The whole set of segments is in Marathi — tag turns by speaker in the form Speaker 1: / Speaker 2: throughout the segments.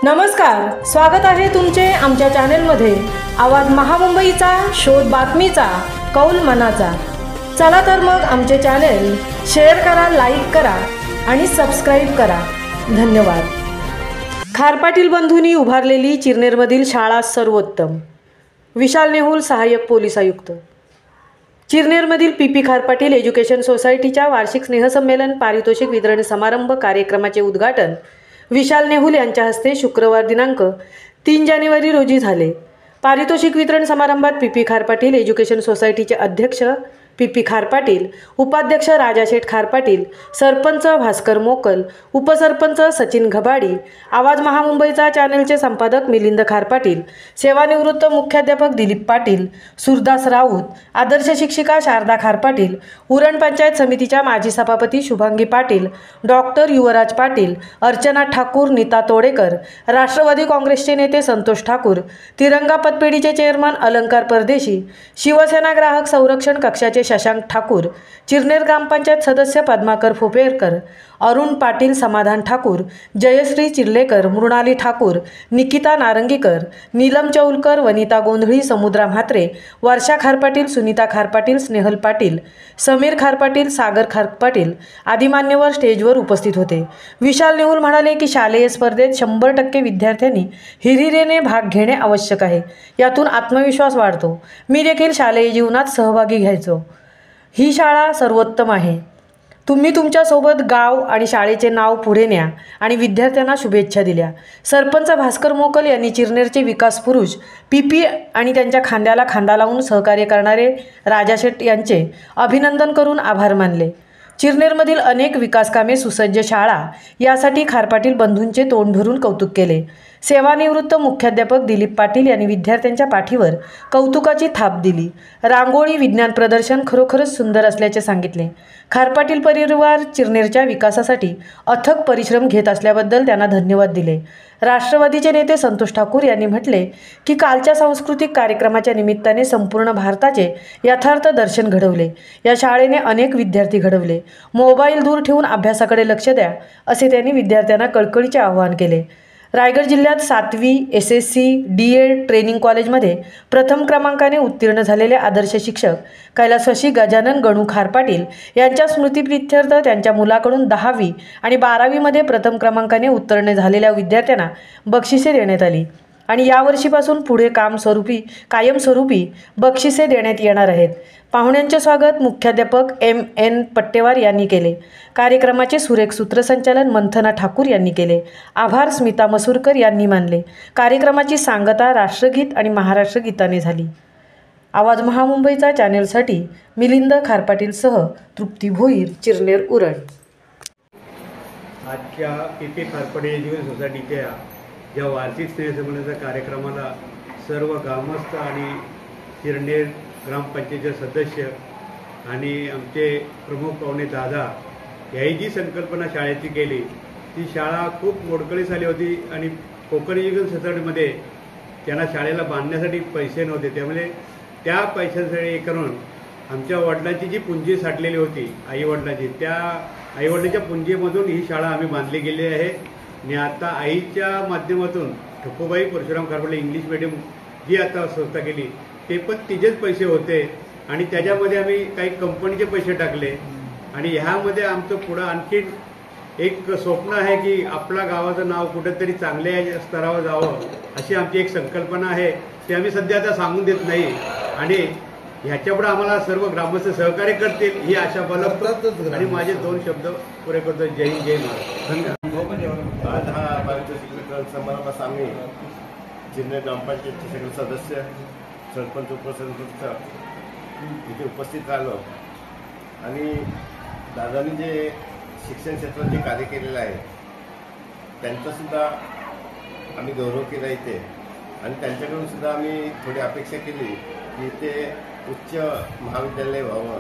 Speaker 1: नमस्कार, स्वागत आहे तुमचे आमच्या चॅनेलमध्ये। आवाज महामुंबईचा, शोध बातमीचा, कौल मनाचा। चला तर मग आमचे चॅनेल शेअर करा, लाईक करा आणि सबस्क्राइब करा। धन्यवाद। खारपाटील बंधूंनी उभारलेली चिरनेरमधील शाळा सर्वोत्तम। विशाल नेहुल, सहाय्यक पोलीस आयुक्त, चिरनेरमधील पी खारपाटील एज्युकेशन सोसायटीच्या वार्षिक स्नेहसंमेलन पारितोषिक वितरण समारंभ कार्यक्रमाचे उद्घाटन विशाल नेहुल यांच्या हस्ते शुक्रवार दिनांक 3 जानेवारी रोजी झाले। पारितोषिक वितरण समारंभात पी खारपाटील एज्युकेशन सोसायटीचे अध्यक्ष पी खारपाटील, उपाध्यक्ष राजाशेठ खारपाटील, सरपंच भास्कर मोकल, उपसरपंच सचिन घबाडी, आवाज महामुंबईचा चॅनलचे संपादक मिलिंद खारपाटील, सेवानिवृत्त मुख्याध्यापक दिलीप पाटील, सुरदास राऊत, आदर्श शिक्षिका शारदा खारपाटील, उरण पंचायत समितीच्या माजी सभापती शुभांगी पाटील, डॉक्टर युवराज पाटील, अर्चना ठाकूर, नीता तोडेकर, राष्ट्रवादी काँग्रेसचे नेते संतोष ठाकूर, तिरंगा पतपेढीचे चेअरमन अलंकार परदेशी, शिवसेना ग्राहक संरक्षण कक्षाचे शशांक ठाकूर, चिरनेर ग्रामपंचायत सदस्य पद्माकर फोपेरकर, अरुण पाटील, समाधान ठाकूर, जयश्री चिर्लेकर, मृणाली ठाकूर, निकिता नारंगीकर, नीलम चौलकर, वनिता गोंधळी, समुद्रा म्हात्रे, वर्षा खारपाटील, सुनीता खारपाटील, स्नेहल पाटील, समीर खारपाटील, सागर खारपाटील आदी मान्यवर स्टेजवर उपस्थित होते। विशाल नेहुल म्हणाले की शालेय स्पर्धेत 100% विद्यार्थ्यांनी हिरिरीने भाग घेणे आवश्यक आहे। यातून आत्मविश्वास वाढतो। मी देखील शालेय जीवनात सहभागी घ्यायचो। ही शाळा सर्वोत्तम आहे। तुम्ही तुमच्यासोबत गाव आणि शाळेचे नाव पुढे न्या आणि विद्यार्थ्यांना शुभेच्छा दिल्या। सरपंच भास्कर मोकल यांनी चिरनेरचे विकास पुरुष पी आणि त्यांच्या खांद्याला खांदा लावून सहकार्य करणारे राजाशेठ यांचे अभिनंदन करून आभार मानले। चिरनेरमधील अनेक विकासकामे, सुसज्ज शाळा यासाठी खारपाटील बंधूंचे तोंड भरून कौतुक केले। सेवानिवृत्त मुख्याध्यापक दिलीप पाटील यांनी विद्यार्थ्यांच्या पाठीवर कौतुकाची थाप दिली। रांगोळी, विज्ञान प्रदर्शन खरोखरच सुंदर असल्याचे सांगितले। खारपाटील परिवार चिरनेरच्या विकासासाठी अथक परिश्रम घेत असल्याबद्दल त्यांना धन्यवाद दिले। राष्ट्रवादीचे नेते संतोष ठाकूर यांनी म्हटले की कालच्या सांस्कृतिक कार्यक्रमाच्या निमित्ताने संपूर्ण भारताचे यथार्थ दर्शन घडवले। या शाळेने अनेक विद्यार्थी घडवले। मोबाईल दूर ठेवून अभ्यासाकडे लक्ष द्या, असे त्यांनी विद्यार्थ्यांना कळकळीचे आवाहन केले। रायगड जिल्ह्यात 7वी SSC DED ट्रेनिंग कॉलेजमध्ये प्रथम क्रमांकाने उत्तीर्ण झालेले आदर्श शिक्षक कैलासवासी गजानन गणू खारपाटील यांच्या स्मृतिप्रित्यर्थ त्यांच्या मुलाकडून 10वी आणि 12वीमध्ये प्रथम क्रमांकाने उत्तीर्ण झालेल्या विद्यार्थ्यांना बक्षिसे देण्यात आली आणि यावर्षीपासून पुढे कायमस्वरूपी बक्षिसे देण्यात येणार आहेत। पाहुण्यांचे स्वागत मुख्याध्यापक MN पट्टेवार यांनी केले। कार्यक्रमाचे सुरेख सूत्रसंचालन मंथना ठाकूर यांनी केले। आभार स्मिता मसूरकर यांनी मानले। कार्यक्रमाची सांगता राष्ट्रगीत आणि महाराष्ट्र गीताने झाली। आवाज महामुंबईचा चॅनेलसाठी मिलिंद खारपाटीलसह तृप्ती भोईर, चिरनेर, उरण।
Speaker 2: आजच्या पी खारपाटील एज्युकेशन सोसायटीच्या या वार्षिक स्नेहसंमेलनाच्या कार्यक्रमाला सर्व ग्रामस्थ आणि चिरनेर ग्रामपंचायतीचे सदस्य आणि आमचे प्रमुख पाहुणे दादा याही जी संकल्पना शाळेची केली ती शाळा खूप मोडकळीस आली होती आणि कोकण एज्युकेशन सोसायटीमध्ये त्यांना शाळेला बांधण्यासाठी पैसे नव्हते। त्यामुळे त्या पैशांसाठी हे करून आमच्या वडिलांची जी पुंजी साठलेली होती, आईवडिलांची, त्या आईवडिलांच्या पुंजीमधून ही शाळा आम्ही बांधली गेली आहे। आणि आता आईच्या माध्यमातून ठकुबाई परशुराम खारपाटील इंग्लिश मीडियम जी आता संस्था केली ते पण तिचेच पैसे होते आणि त्याच्यामध्ये आम्ही काही कंपनीचे पैसे टाकले आणि ह्यामध्ये आमचं पुढं आणखी एक स्वप्न आहे की आपल्या गावाचं नाव कुठेतरी चांगल्या स्तरावर जावं, अशी आमची एक संकल्पना आहे। ती आम्ही सध्या आता सांगून देत नाही आणि ह्याच्यापुढे आम्हाला सर्व ग्रामस्थ सहकार्य करतील ही आशा बाळगतो आणि माझे 2 शब्द पुरे करतो। जय हिंद, जय महाराष्ट्र। धन्यवाद।
Speaker 3: आज हा पारितोषिक वितरण समारंभास आम्ही चिरनेर ग्रामपंचायतचे सगळे सदस्य, सरपंच, उपसरपंच इथे उपस्थित राहिलो आणि दादांनी जे शिक्षण क्षेत्रात जे कार्य केलेलं आहे त्यांचासुद्धा आम्ही गौरव केला इथे आणि त्यांच्याकडून सुद्धा आम्ही थोडी अपेक्षा केली की इथे उच्च महाविद्यालय व्हावं,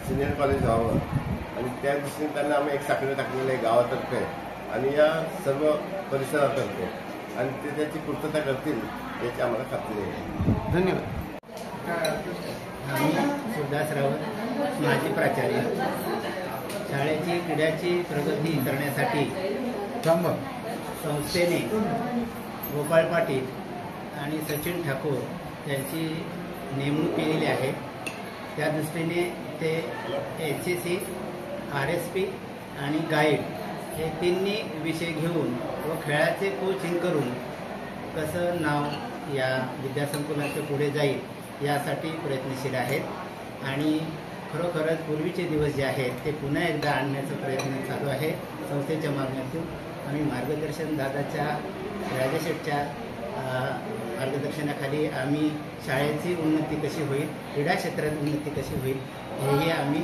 Speaker 3: सिनियर कॉलेज व्हावं आणि त्या दृष्टीने त्यांना आम्ही एक साखळी टाकलेलं आहे गावातर्फे आणि या सर्व परिसरातर्फे आणि ते त्याची पूर्तता करतील याची आम्हाला खात्री आहे।
Speaker 2: धन्यवाद।
Speaker 4: आम्ही सुरदास राऊत, माजी प्राचार्य, शाळेची क्रीडाची प्रगती करण्यासाठी संस्थेने गोपाळ पाटील आणि सचिन ठाकूर यांची नेमणूक केलेली आहे. त्या दृष्टीने ते HCC, RSP आणि गाईड हे तिन्ही विषय घेऊन व खेळाचे कोचिंग करून कसं नाव या विद्यासंकुलाचं पुढे जाईल यासाठी प्रयत्नशील आहेत आणि खरोखरच पूर्वीचे दिवस जे आहेत ते पुन्हा एकदा आणण्याचा प्रयत्न चालू आहे संस्थेच्या माध्यमातून. आम्ही मार्गदर्शन दादाच्या, राजेशेठच्या मार्गदर्शनाखाली आम्ही शाळेची उन्नती कशी होईल, क्रीडा क्षेत्रात उन्नती कशी होईल हेही आम्ही